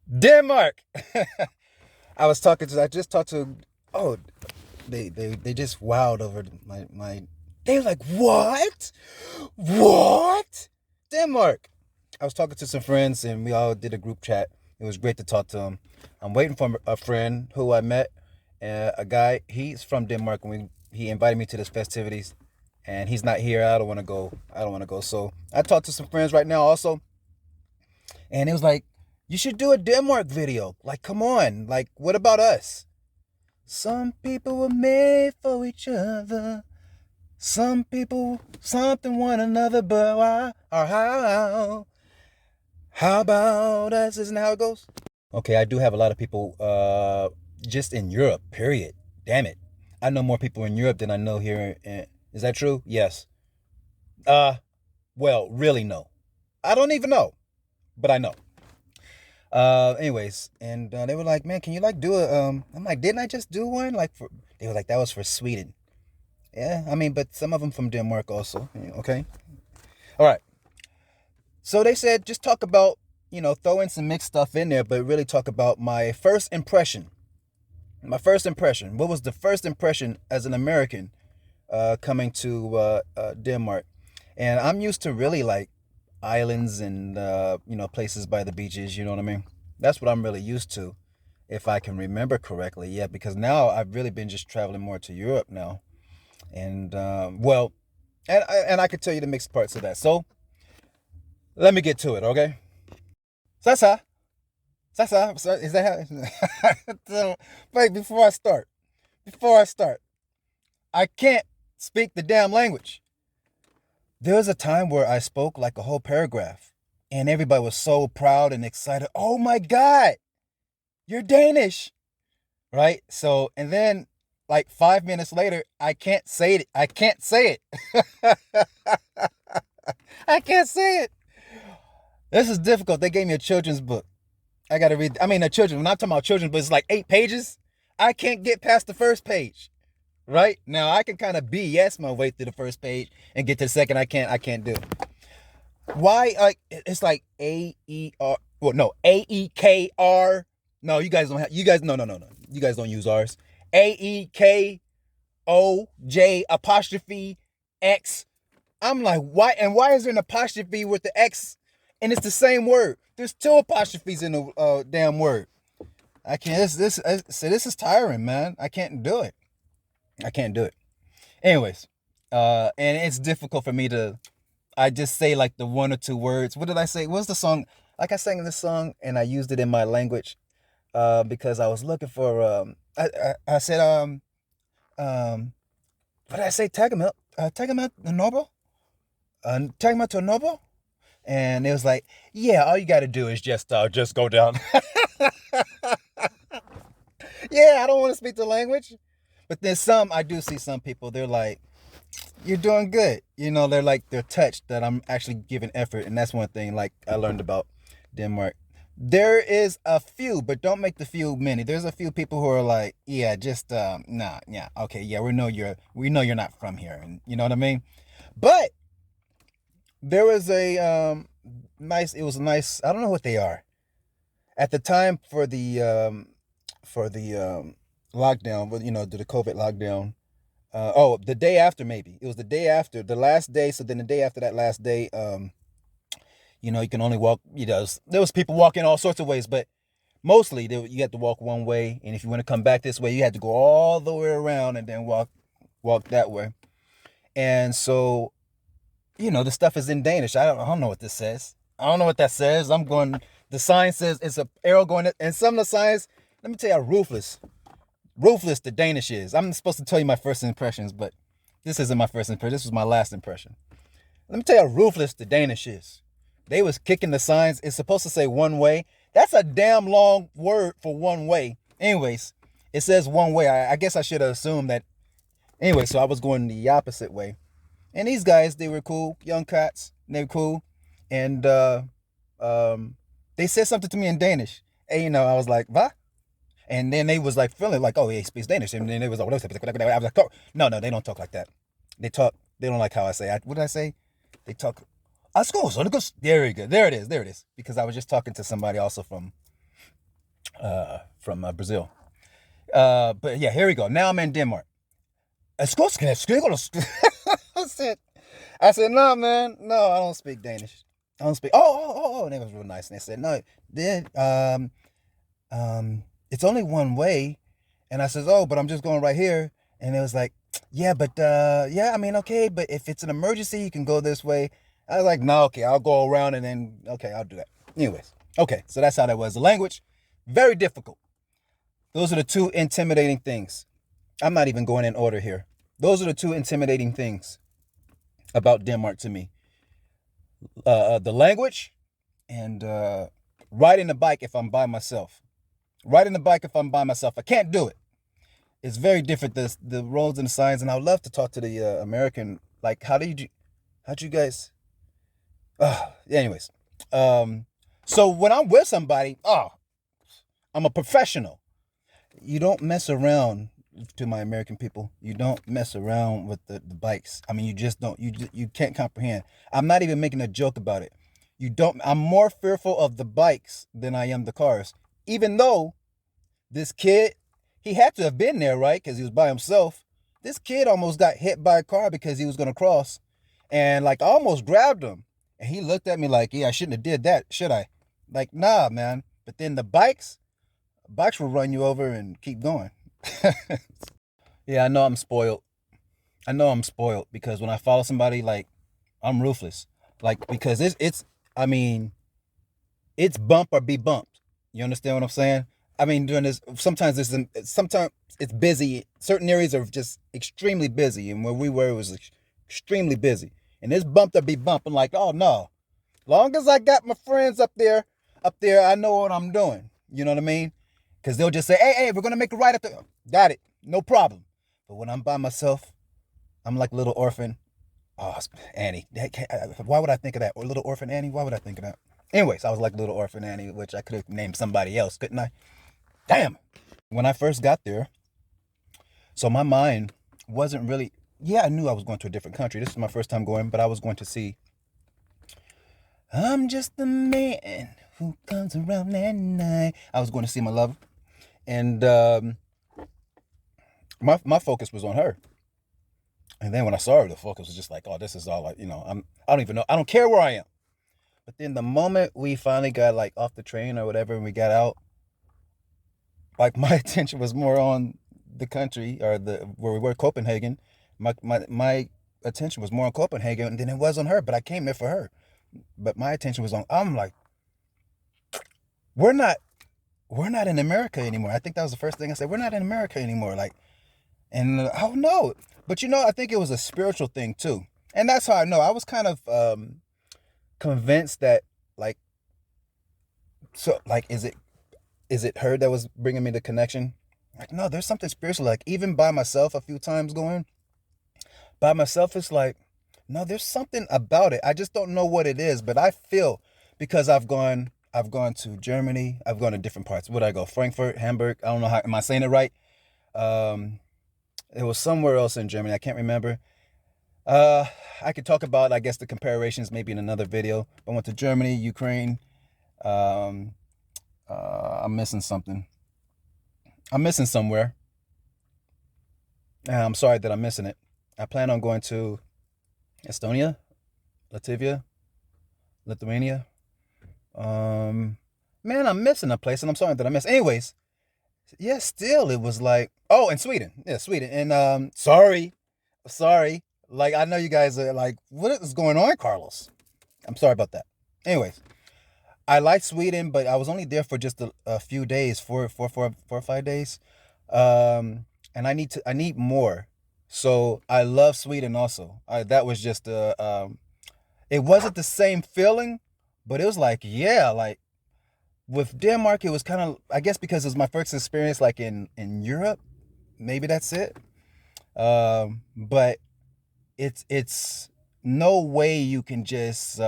Denmark. I just talked to. Oh, they just wowed over my. They were like, what? What? Denmark. I was talking to some friends and we all did a group chat. It was great to talk to them. I'm waiting for a friend who I met, a guy. He's from Denmark, and he invited me to this festivities, and he's not here. I don't want to go. I don't want to go. So I talked to some friends right now also, and it was like, you should do a Denmark video. Like, come on. Like, what about us? Some people were made for each other. Some people, something one another, but why or how? How about us? Isn't that how it goes? Okay, I do have a lot of people just in Europe, period. Damn it. I know more people in Europe than I know here. Is that true? Yes. Uh, well, really, no. I don't even know, but I know. Anyways, and they were like, man, can you like do a, I'm like, didn't I just do one? They were like, that was for Sweden. Yeah, I mean, but some of them from Denmark also. Okay. All right. So they said just talk about, throw in some mixed stuff in there, but really talk about my first impression. My first impression. What was the first impression as an American coming to Denmark? And I'm used to really like islands and, places by the beaches, you know what I mean? That's what I'm really used to, if I can remember correctly. Yeah, because now I've really been just traveling more to Europe now. And, and I could tell you the mixed parts of that. So let me get to it, okay? Sasa, Sasa, is that how? So, wait, before I start, I can't speak the damn language. There was a time where I spoke like a whole paragraph, and everybody was so proud and excited. Oh my God, you're Danish, right? So, and then like 5 minutes later, I can't say it. I can't say it. I can't say it. This is difficult. They gave me a children's book. I gotta read. I mean, a children. I'm not talking about children, but it's like 8 pages. I can't get past the first page. Right now, I can kind of BS my way through the first page and get to the second. I can't. I can't do. Why? It's like AER. Well, no, AEKR. No, you guys don't have. You guys, no, no, no, no. You guys don't use ours. AEKOJ apostrophe X. I'm like, why? And why is there an apostrophe with the X? And it's the same word. There's two apostrophes in the damn word. I can't. This is tiring, man. I can't do it. I can't do it. Anyways, and it's difficult for me to. I just say like the one or two words. What did I say? What's the song? Like I sang this song and I used it in my language, because I was looking for. I said what did I say? Tag him out the noble. Tag him out to a noble. And it was like, yeah, all you got to do is just go down. Yeah, I don't want to speak the language. But then I do see some people, they're like, you're doing good. They're touched that I'm actually giving effort. And that's one thing, like, I learned about Denmark. There is a few, but don't make the few many. There's a few people who are like, yeah, just, nah, yeah, okay, yeah, we know you're not from here. And you know what I mean? But there was it was nice, I don't know what they are. At the time for the lockdown, but the COVID lockdown. The day after, maybe it was the day after the last day. So then the day after that last day, you can only walk. There was people walking all sorts of ways, but mostly you had to walk one way, and if you want to come back this way, you had to go all the way around and then walk that way. And so, the stuff is in Danish. I don't know what this says. I don't know what that says. I'm going. The sign says it's a arrow going, and some of the signs. Let me tell you how ruthless the Danish is. I'm supposed to tell you my first impressions, but this isn't my first impression. This was my last impression. Let me tell you how ruthless the Danish is. They was kicking the signs. It's supposed to say one way. That's a damn long word for one way. Anyways, it says one way. I guess I should have assumed that. Anyway, so I was going the opposite way. And these guys, they were cool, young cats. They were cool. And they said something to me in Danish. And, I was like, "Va?" And then they was like feeling like, oh, he speaks Danish. And then they was like, I was like, oh, no, they don't talk like that. They don't like how I say. What did I say? They talk. There you go. There it is. Because I was just talking to somebody also from from Brazil. But yeah, here we go. Now I'm in Denmark. I said, no, man, no, I don't speak Danish. I don't speak. And they was real nice. And they said, no, then it's only one way. And I says, oh, but I'm just going right here. And it was like, yeah, but yeah, I mean, okay, but if it's an emergency, you can go this way. I was like, no, okay, I'll go around and then, okay, I'll do that. Anyways, okay, so that's how that was. The language, very difficult. Those are the two intimidating things. I'm not even going in order here. Those are the two intimidating things about Denmark to me. The language and riding the bike if I'm by myself. Riding the bike if I'm by myself. I can't do it. It's very different, the roads and the signs. And I would love to talk to the American, like, how'd you guys... anyways. So when I'm with somebody, I'm a professional. You don't mess around, to my American people. You don't mess around with the bikes. I mean, you just don't. You can't comprehend. I'm not even making a joke about it. I'm more fearful of the bikes than I am the cars. Even though this kid, he had to have been there, right? Because he was by himself. This kid almost got hit by a car because he was going to cross. And like, I almost grabbed him. And he looked at me like, yeah, I shouldn't have did that, should I? Like, nah, man. But then the bikes will run you over and keep going. Yeah, I know I'm spoiled. Because when I follow somebody, like, I'm ruthless. Like, because I mean, it's bump or be bumped. You understand what I'm saying? I mean, during this, sometimes it's busy. Certain areas are just extremely busy. And where we were, it was extremely busy. And it's bumped or be bumped. I'm like, oh no. Long as I got my friends up there, I know what I'm doing. You know what I mean? Because they'll just say, hey, we're going to make a right up there. Got it. No problem. But when I'm by myself, I'm like little orphan. Oh, Annie. Why would I think of that? Or little orphan Annie? Why would I think of that? Anyways, I was like little orphan Annie, which I could have named somebody else, couldn't I? Damn. When I first got there, so my mind wasn't really... Yeah, I knew I was going to a different country. This is my first time going, but I was going to see... I'm just the man who comes around at night. I was going to see my love. And my focus was on her. And then when I saw her, the focus was just like, oh, this is all I don't even know. I don't care where I am. But then the moment we finally got like off the train or whatever, and we got out, like my attention was more on the country or where we were, Copenhagen. My attention was more on Copenhagen than it was on her. But I came there for her. But my attention was on... I'm like, we're not in America anymore. I think that was the first thing I said. We're not in America anymore. Like, and I don't know. But I think it was a spiritual thing too. And that's how I know. I was kind of convinced that like, so like, is it her that was bringing me the connection? Like, no, there's something spiritual. Like, even by myself a few times going by myself, it's like, no, there's something about it. I just don't know what it is, but I feel, because I've gone to Germany. I've gone to different parts. Where'd I go? Frankfurt, Hamburg. I don't know am I saying it right? It was somewhere else in Germany. I can't remember. I could talk about, I guess, the comparisons maybe in another video. I went to Germany, Ukraine. I'm missing something. I'm missing somewhere. And I'm sorry that I'm missing it. I plan on going to Estonia, Latvia, Lithuania. Man, I'm missing a place, and I'm sorry that I missed. Anyways, yeah, still it was like, oh, and Sweden. Yeah, Sweden. And sorry. Like, I know you guys are like, what is going on, Carlos? I'm sorry about that. Anyways, I like Sweden, but I was only there for just a few days, 4 or 5 days. And I need more. So I love Sweden also. That was just it wasn't the same feeling, but it was like, yeah, like with Denmark, it was kind of, I guess because it was my first experience like in Europe. Maybe that's it. But it's no way you can just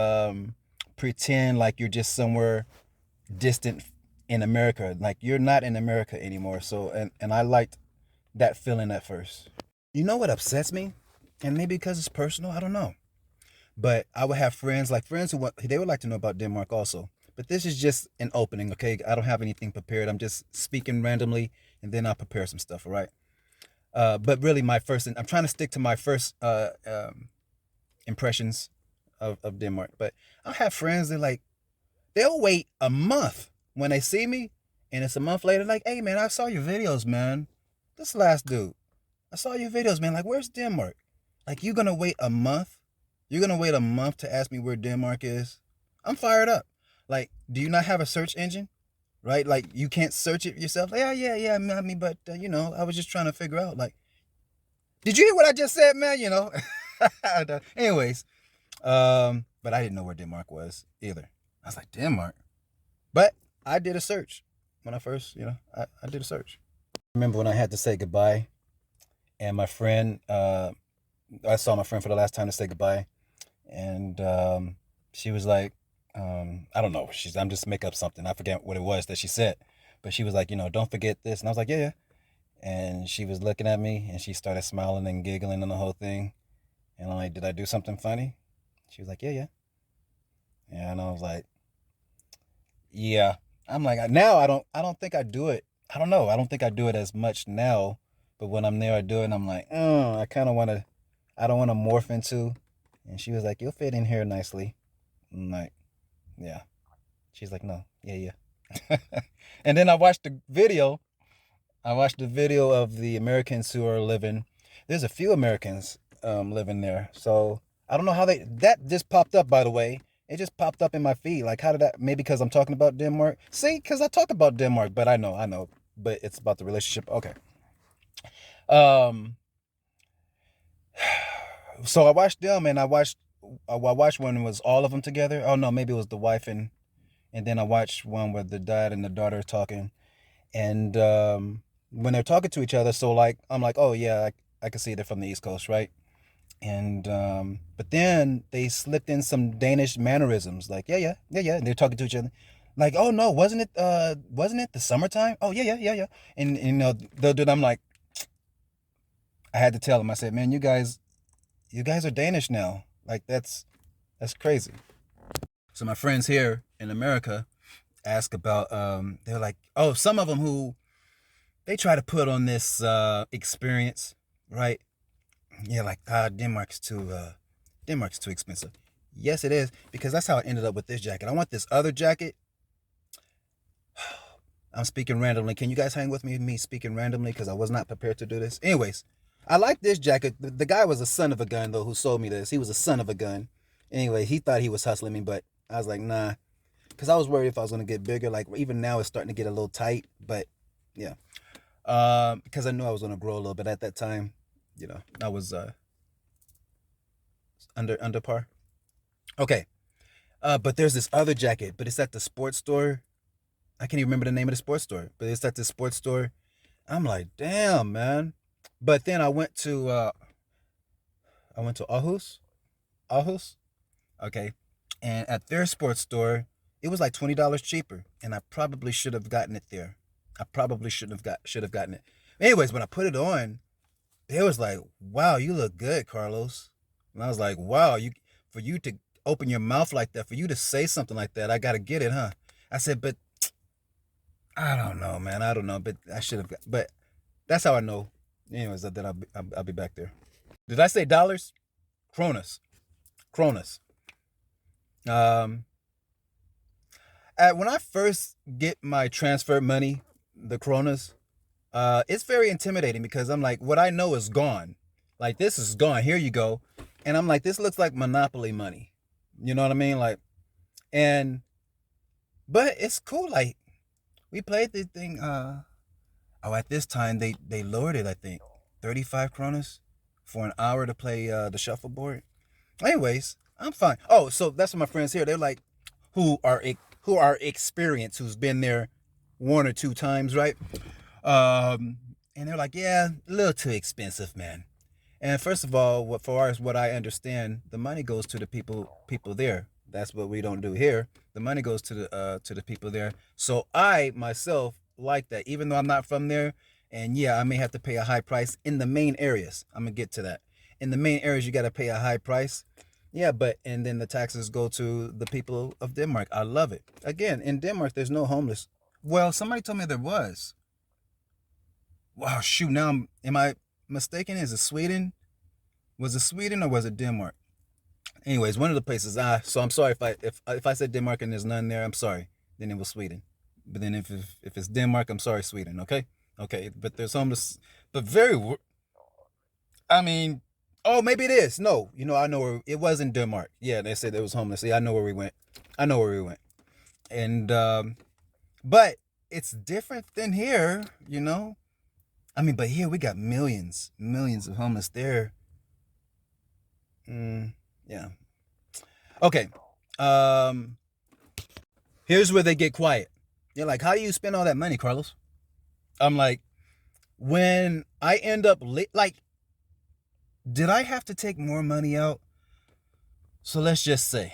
pretend like you're just somewhere distant in America. Like, you're not in America anymore. So, and I liked that feeling at first. You know what upsets me? And maybe because it's personal, I don't know. But I would have friends who they would like to know about Denmark also. But this is just an opening, okay? I don't have anything prepared. I'm just speaking randomly, and then I'll prepare some stuff, all right? But really, I'm trying to stick to my first impressions of Denmark. But I have friends that they'll wait a month when they see me, and it's a month later, like, hey man, I saw your videos, man. This last dude, I saw your videos, man. Like, where's Denmark? Like, you're gonna wait a month? You're gonna wait a month to ask me where Denmark is? I'm fired up. Like, do you not have a search engine? Right? Like, you can't search it yourself? Like, yeah, I mean, but, I was just trying to figure out, like, did you hear what I just said, man? Anyways, but I didn't know where Denmark was either. I was like, Denmark? But I did a search when I first, I did a search. I remember when I had to say goodbye, and my friend, I saw my friend for the last time to say goodbye, and she was like, I don't know, I'm just make up something. I forget what it was that she said, but she was like, don't forget this, and I was like, yeah. And she was looking at me, and she started smiling and giggling and the whole thing, and I'm like, did I do something funny? She was like, yeah. And I was like, yeah. I'm like, now I don't think I do it. I don't know. I don't think I do it as much now, but when I'm there, I do it, and I'm like, I don't want to morph into. And she was like, you'll fit in here nicely. I'm like, yeah. She's like, no, yeah. And then I watched the video of the Americans who are living. There's a few Americans living there. So I don't know how that just popped up, by the way. It just popped up in my feed. Like, how did that, maybe because I'm talking about Denmark? See, because I talk about Denmark, but I know, but it's about the relationship. Okay. So I watched them, and I watched when it was all of them together. Oh no, maybe it was the wife, and then I watched one where the dad and the daughter are talking, and when they're talking to each other, so like, I'm like, oh yeah, I can see they're from the East Coast, right? And but then they slipped in some Danish mannerisms, like yeah, and they're talking to each other, like, oh no, wasn't it the summertime? Oh yeah. And they'll do. I'm like, I had to tell them. I said, man, you guys are Danish now. Like, that's crazy. So my friends here in America ask about, they're like, oh, some of them who they try to put on this experience, right? Yeah, like, Denmark's too expensive. Yes, it is, because that's how I ended up with this jacket. I want this other jacket. I'm speaking randomly. Can you guys hang with me speaking randomly? Because I was not prepared to do this. Anyways, I like this jacket. The guy was a son of a gun, though, who sold me this. He was a son of a gun. Anyway, he thought he was hustling me, but I was like, nah. Because I was worried if I was going to get bigger. Like, even now it's starting to get a little tight. But, yeah. Because I knew I was going to grow a little bit at that time. I was under par. Okay. But there's this other jacket, but it's at the sports store. I can't even remember the name of the sports store, but it's at the sports store. I'm like, damn, man. But then I went to Aarhus. Okay. And at their sports store, it was like $20 cheaper, and I probably should have gotten it there. I probably should have gotten it. Anyways, when I put it on, it was like, wow, you look good, Carlos. And I was like, wow, for you to open your mouth like that, for you to say something like that, I got to get it, huh? I said, but I don't know, man. I don't know, but I should have. But that's how I know. Anyways, that I'll be back there. Did I say dollars? Kronas. When I first get my transfer money, the kronas, it's very intimidating because I'm like, what I know is gone. Like, this is gone. Here you go. And I'm like, this looks like Monopoly money. You know what I mean? Like, but it's cool. Like, we played this thing. At this time they lowered it. I think 35 kronas for an hour to play the shuffleboard. Anyways, I'm fine. Oh, so that's what my friends here. They're like, who are experienced, who's been there one or two times, right? And they're like, yeah, a little too expensive, man. And first of all, what I understand, the money goes to the people there. That's what we don't do here. The money goes to the people there. So I myself like that, even though I'm not from there. And yeah, I may have to pay a high price in the main areas. I'm gonna get to that. In the main areas, you got to pay a high price. Yeah, and then the taxes go to the people of Denmark. I love it. Again, in Denmark, there's no homeless. Well, somebody told me there was. Wow, shoot. Now, am I mistaken? Is it Sweden? Was it Sweden or was it Denmark? Anyways, one of the places. So I'm sorry if I said Denmark and there's none there. I'm sorry. Then it was Sweden. But then if it's Denmark, I'm sorry, Sweden. Okay, okay. But there's homeless. But I mean, oh, maybe it is. No, I know where it was in Denmark. Yeah, they said it was homeless. Yeah, I know where we went. I know where we went. And but it's different than here. I mean, but here we got millions of homeless there. Yeah. Okay. Um, Here's where they get quiet. They're like, "How do you spend all that money, Carlos?" I'm like, when I end up like, did I have to take more money out? So let's just say,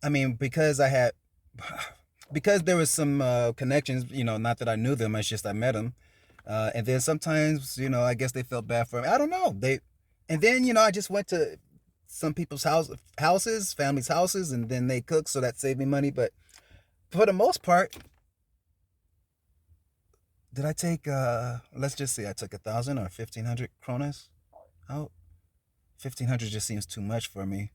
I mean, because there was some connections. Not that I knew them. It's just I met them, and then sometimes, I guess they felt bad for me. I don't know. And then I just went to some people's houses, families' houses, and then they cooked, so that saved me money. But for the most part, did I take? Let's just say I took 1,000 or 1,500 kronas out. 1,500 just seems too much for me.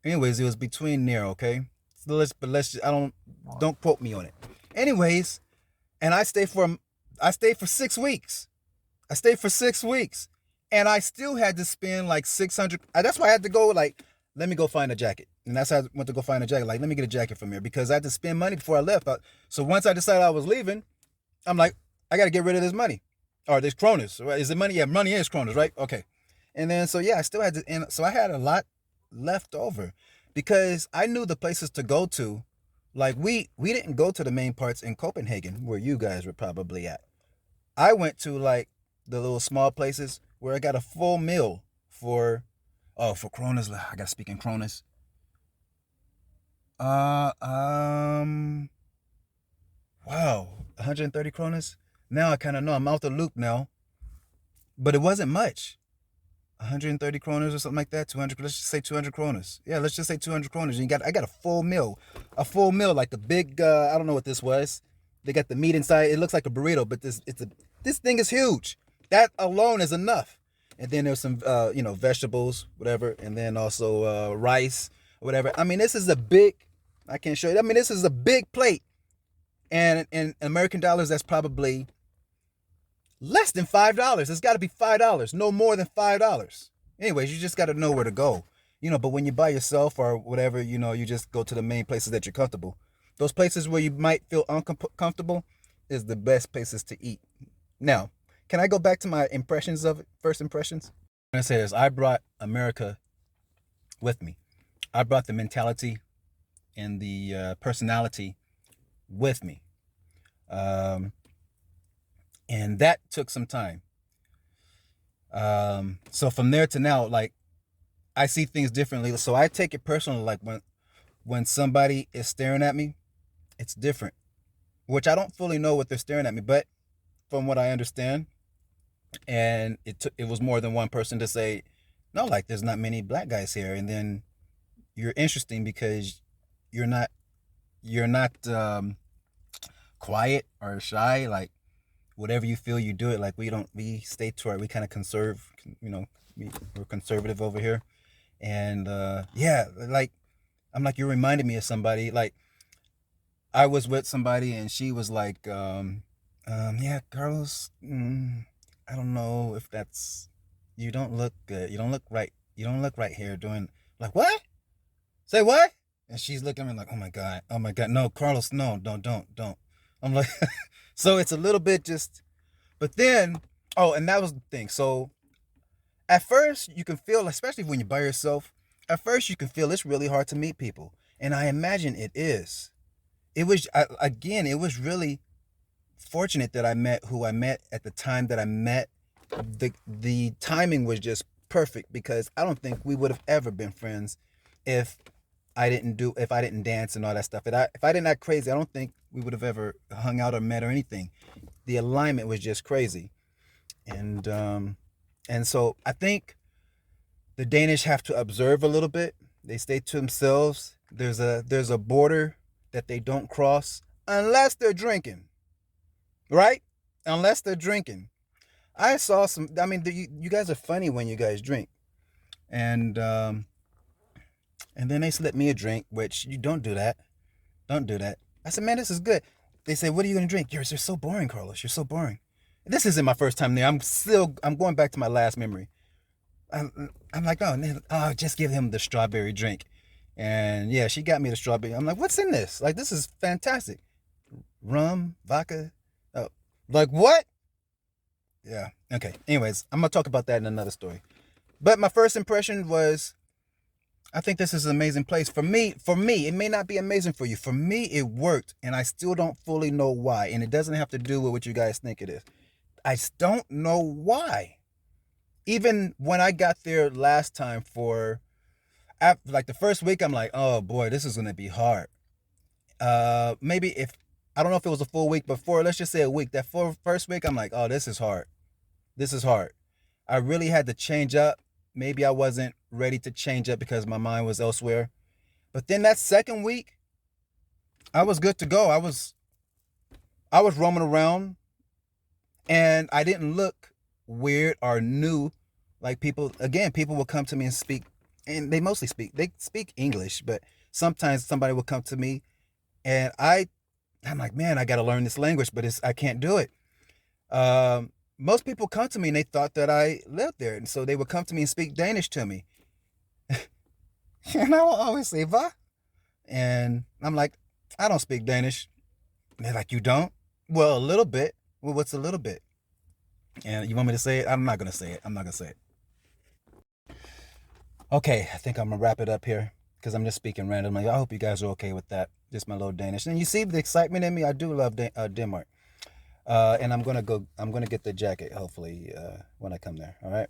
Anyways, it was between there. Okay, so I don't quote me on it. Anyways, and I stayed for 6 weeks. I stayed for 6 weeks, and I still had to spend like 600. That's why I had to go like, let me go find a jacket, and that's how I went to go find a jacket. Like, let me get a jacket from here because I had to spend money before I left. So once I decided I was leaving, I'm like, I got to get rid of this money, or this kronas. Right? Is it money? Yeah, money is kronas, right? Okay. And then so yeah, I still had to, and so I had a lot left over because I knew the places to go to. Like we didn't go to the main parts in Copenhagen where you guys were probably at. I went to like the little small places where I got a full meal for kronas. I gotta speak in kronas. Uh um wow, 130 kronas. Now I kind of know I'm out the loop now, but it wasn't much. 130 kronas or something like that. 200. Let's just say 200 kronas. Yeah, let's just say 200 kronas. I got a full meal like a big. I don't know what this was. They got the meat inside. It looks like a burrito, but this thing is huge. That alone is enough. And then there's some vegetables, whatever, and then also rice, whatever. I mean, this is a big. I can't show you. I mean, this is a big plate, and in American dollars, that's probably less than $5. It's got to be $5, no more than $5. Anyways, you just got to know where to go, But when you're by yourself or whatever, you just go to the main places that you're comfortable. Those places where you might feel uncomfortable is the best places to eat. Now, can I go back to my impressions of it? First impressions. I'm gonna say this: I brought America with me. I brought the mentality and the personality with me. Um, and that took some time. So from there to now, like, I see things differently. So I take it personally. Like when somebody is staring at me, it's different. Which I don't fully know what they're staring at me, but from what I understand, and it was more than one person to say, no, like there's not many black guys here, and then you're interesting because you're not quiet or shy. Like whatever you feel, you do it. Like we stay to our, we kind of conserve, we're conservative over here. And yeah, like I'm like, you reminded me of somebody. Like I was with somebody and she was like, yeah, Carlos, I don't know if that's, you don't look good. You don't look right. You don't look right here doing, like, what? Say what? And she's looking at me like, oh my God, no, Carlos, no, don't. I'm like, so it's a little bit just, but then, oh, and that was the thing. So at first you can feel, especially when you're by yourself, at first you can feel it's really hard to meet people. And I imagine it is. Again, it was really fortunate that I met who I met at the time that I met. The timing was just perfect because I don't think we would have ever been friends if I didn't dance and all that stuff. If I didn't act crazy, I don't think we would have ever hung out or met or anything. The alignment was just crazy. And so I think the Danish have to observe a little bit. They stay to themselves. There's a border that they don't cross unless they're drinking, right? Unless they're drinking. I saw some. I mean, you guys are funny when you guys drink, and and then they slipped me a drink, which you don't do that. Don't do that. I said, man, this is good. They say, what are you gonna drink? You're so boring, Carlos. You're so boring. This isn't my first time there. I'm going back to my last memory. I'm like, oh, just give him the strawberry drink. And yeah, she got me the strawberry. I'm like, what's in this? Like, this is fantastic. Rum, vodka. Oh, like what? Yeah. Okay. Anyways, I'm going to talk about that in another story. But my first impression was, I think this is an amazing place. For me, it may not be amazing for you. For me, it worked. And I still don't fully know why. And it doesn't have to do with what you guys think it is. I don't know why. Even when I got there last time like the first week, I'm like, oh boy, this is going to be hard. Maybe if, I don't know if it was a full week before, let's just say a week. That first week, I'm like, oh, this is hard. This is hard. I really had to change up. Maybe I wasn't ready to change up because my mind was elsewhere. But then that second week, I was good to go. I was roaming around and I didn't look weird or new. Like people will come to me and speak, and they speak English, but sometimes somebody will come to me and I'm like, man, I got to learn this language, but I can't do it. Most people come to me and they thought that I lived there. And so they would come to me and speak Danish to me. And I will always say, va? And I'm like, I don't speak Danish. And they're like, you don't? Well, a little bit. Well, what's a little bit? And you want me to say it? I'm not going to say it. I'm not going to say it. Okay, I think I'm going to wrap it up here because I'm just speaking randomly. I hope you guys are okay with that. Just my little Danish. And you see the excitement in me. I do love Denmark. And I'm gonna get the jacket hopefully when I come there. All right,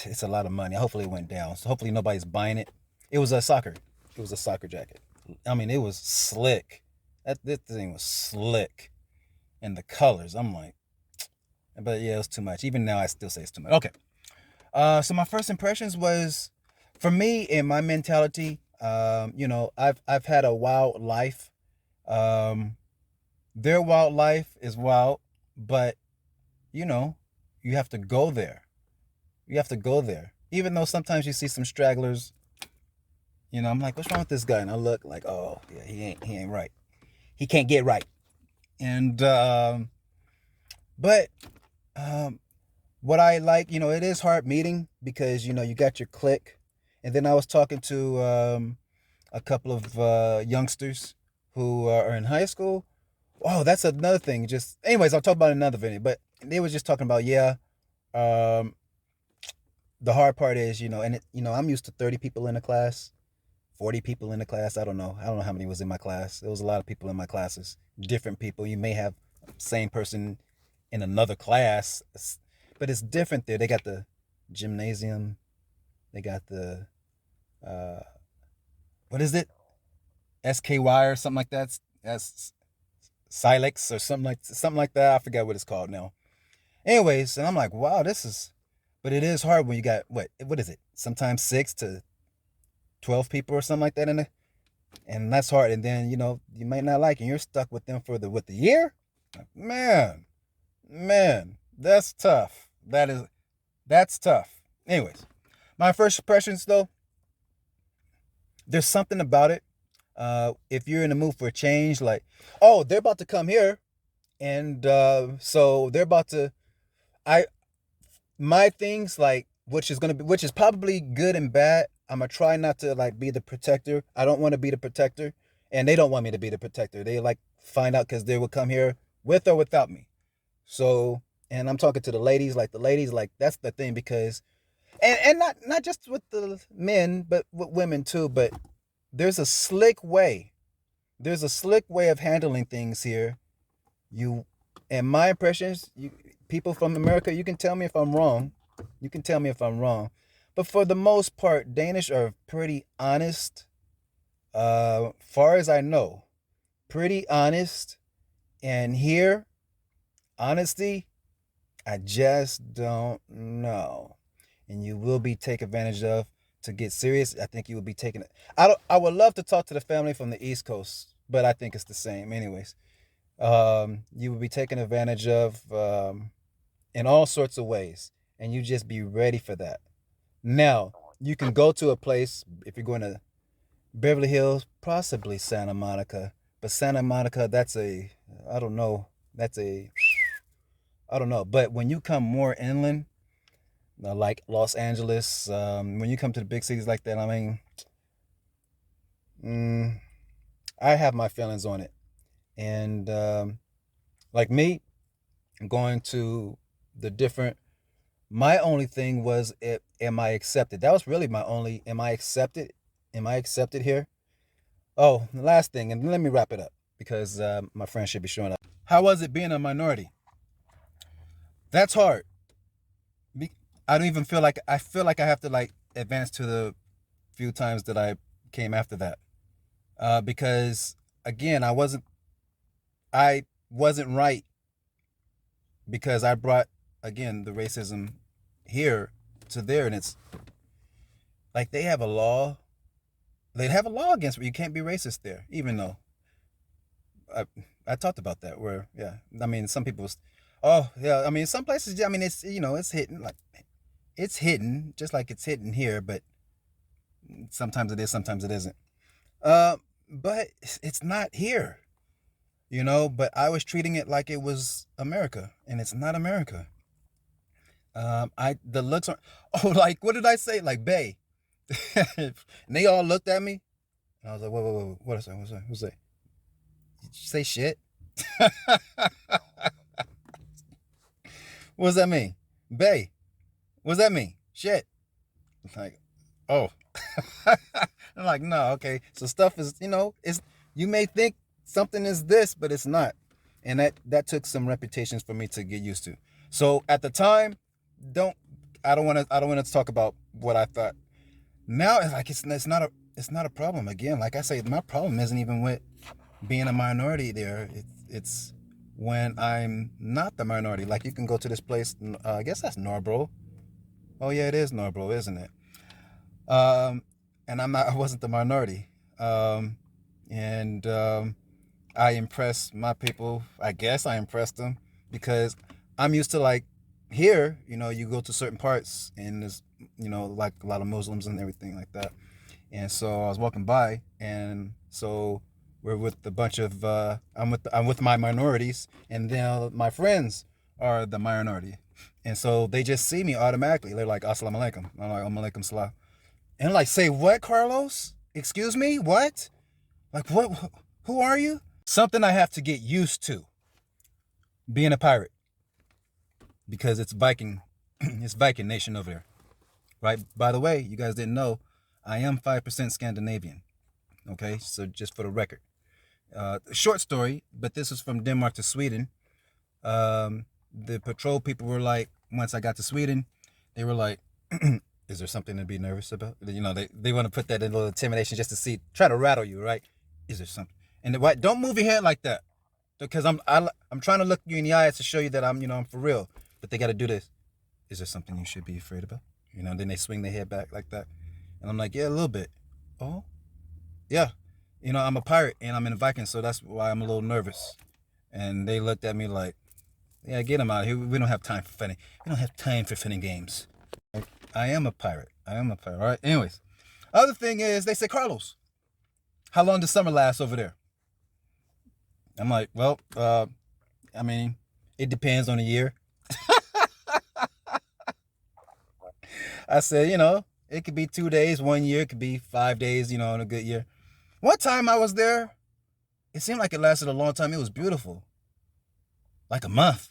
it's a lot of money. Hopefully it went down. So hopefully nobody's buying it. It was a soccer jacket. I mean, it was slick. This thing was slick, and the colors. I'm like, but yeah, it was too much. Even now, I still say it's too much. Okay. So my first impressions was, for me, in my mentality, I've had a wild life. Their wildlife is wild, but you have to go there. You have to go there. Even though sometimes you see some stragglers, I'm like, what's wrong with this guy? And I look like, oh yeah, he ain't right. He can't get right. And but what I like, it is hard meeting because you got your clique. And then I was talking to a couple of youngsters who are in high school. Oh, that's another thing. Anyways, I'll talk about another video. But they were just talking about, the hard part is, and I'm used to 30 people in a class, 40 people in a class. I don't know how many was in my class. There was a lot of people in my classes, different people. You may have same person in another class, but it's different there. They got the gymnasium. They got the, what is it? SKY or something like that. That's Silex or something like that. I forget what it's called now. Anyways, and I'm like, wow, but it is hard when you got what is it? Sometimes 6 to 12 people or something like that and that's hard. And then you might not like it, and you're stuck with them for the year. Like, man, that's tough. That's tough. Anyways, my first impressions though, there's something about it. If you're in the mood for a change, like, oh, they're about to come here, and so they're about to, my things, like, which is probably good and bad. I'm gonna try not to like be the protector. I don't want to be the protector, and they don't want me to be the protector. They like find out because they will come here with or without me. So, and I'm talking to the ladies, like that's the thing, because, and not just with the men, but with women too, but. There's a slick way of handling things here. And my impressions, people from America, you can tell me if I'm wrong. But for the most part, Danish are pretty honest. Far as I know, pretty honest. And here, honesty, I just don't know. And you will be taken advantage of. to get serious, I think you would be taking it. I would love to talk to the family from the East Coast, but I think it's the same anyways. You would be taken advantage of in all sorts of ways, and you just be ready for that. Now, you can go to a place if you're going to Beverly Hills, possibly Santa Monica, but Santa Monica, I don't know, I don't know. But when you come more inland, like Los Angeles, when you come to the big cities like that, I mean, mm, I have my feelings on it. And like me, going to the different, my only thing was, am I accepted? That was really my only, am I accepted? Am I accepted here? Oh, the last thing, and let me wrap it up because my friend should be showing up. How was it being a minority? That's hard. I don't even feel like, I feel like I have to like advance to the few times that I came after that. Because again, I wasn't right because I brought, again, the racism here to there, and it's like they'd have a law against you can't be racist there, even though I, I talked about that where, yeah, I mean, some people, oh yeah, I mean, some places, I mean, it's, it's hidden, like it's hidden, just like it's hidden here, but sometimes it is, sometimes it isn't. Uh, but it's not here, but I was treating it like it was America, and it's not America. The looks are, oh, like, what did I say? Like, Bay. And they all looked at me, and I was like, whoa, what is that? What's that? Did you say shit? What does that mean? Bay. What does that mean? Shit. Like, oh. I'm like, no, okay. So stuff is, it's, you may think something is this, but it's not. And that took some reputations for me to get used to. So at the time, don't I don't want to talk about what I thought. Now it's like it's not a problem. Again, like I say, my problem isn't even with being a minority there. It's when I'm not the minority. Like, you can go to this place, I guess that's Norbro. Oh yeah, it is Norbro, isn't it? Um, and I wasn't the minority. And I impressed my people. I guess I impressed them because I'm used to, like, here, you go to certain parts and there's, like a lot of Muslims and everything like that. And so I was walking by, and so we're with a bunch of I'm with my minorities, and then my friends are the minority, and so they just see me automatically. They're like, "Assalamu alaikum." I'm like, "Alaikum salam," and like, say, "What, Carlos? Excuse me, what? Like, what? Who are you?" Something I have to get used to, being a pirate, because it's Viking, it's Viking nation over there, right? By the way, you guys didn't know, I am 5% Scandinavian. Okay, so just for the record, short story, but this is from Denmark to Sweden. The patrol people were like, once I got to Sweden, they were like, "Is there something to be nervous about?" They want to put that in a little intimidation just to see, try to rattle you, right? Is there something? And what? Don't move your head like that, because I'm trying to look you in the eyes to show you that I'm for real. But they got to do this. Is there something you should be afraid about? Then they swing their head back like that, and I'm like, yeah, a little bit. Oh, yeah. I'm a pirate and I'm in a Viking, so that's why I'm a little nervous. And they looked at me like, yeah, get him out of here. We don't have time for funny. We don't have time for funny games. I am a pirate. All right. Anyways, other thing is, they say, "Carlos, how long does summer last over there?" I'm like, well, I mean, it depends on the year. I said, it could be 2 days, 1 year. It could be 5 days, in a good year. One time I was there, it seemed like it lasted a long time. It was beautiful. Like a month.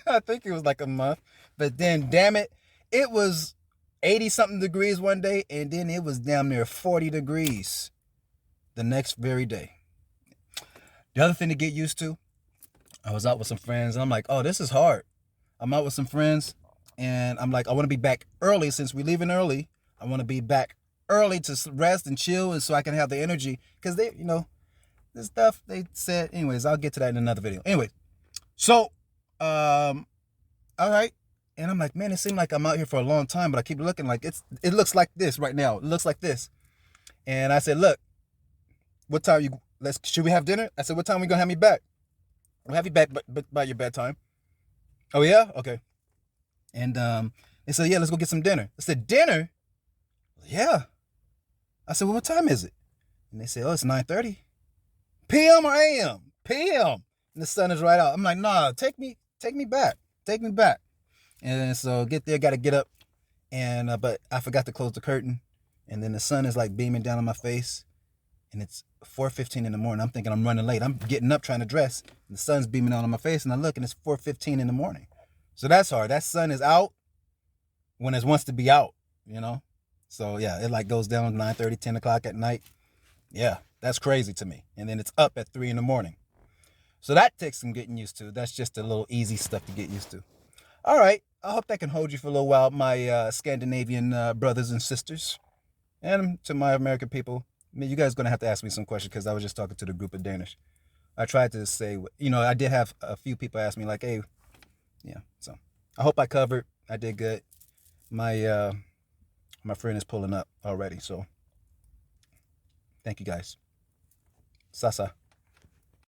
I think it was like a month. But then, damn it, it was 80 something degrees one day, and then it was damn near 40 degrees the next very day. The other thing to get used to, I was out with some friends, and I'm like, oh, this is hard. I'm out with some friends, and I'm like, I want to be back early. Since we're leaving early, I want to be back early to rest and chill, and so I can have the energy. Because this stuff they said. Anyways, I'll get to that in another video. Anyway, so, all right. And I'm like, man, it seemed like I'm out here for a long time, but I keep looking like it looks like this right now. It looks like this. And I said, look, what time should we have dinner? I said, what time are we gonna have me back? We'll have you back by your bedtime. Oh yeah? Okay. And they said, yeah, let's go get some dinner. I said, dinner? Yeah. I said, well, what time is it? And they said, oh, it's 9:30. PM or AM? PM. And the sun is right out. I'm like, nah, take me back. Take me back. And so get there, gotta get up. And but I forgot to close the curtain. And then the sun is like beaming down on my face. And it's 4:15 in the morning. I'm thinking I'm running late. I'm getting up trying to dress. And the sun's beaming down on my face. And I look and it's 4:15 in the morning. So that's hard. That sun is out when it wants to be out, you know? So yeah, it like goes down 9:30, 10 o'clock at night. Yeah, that's crazy to me. And then it's up at 3 in the morning. So that takes some getting used to. That's just a little easy stuff to get used to. All right. I hope that can hold you for a little while, my Scandinavian brothers and sisters. And to my American people, I mean, you guys are going to have to ask me some questions because I was just talking to the group of Danish. I tried to say, I did have a few people ask me like, hey, yeah. So I hope I covered. I did good. My friend is pulling up already. So thank you guys. Sasa.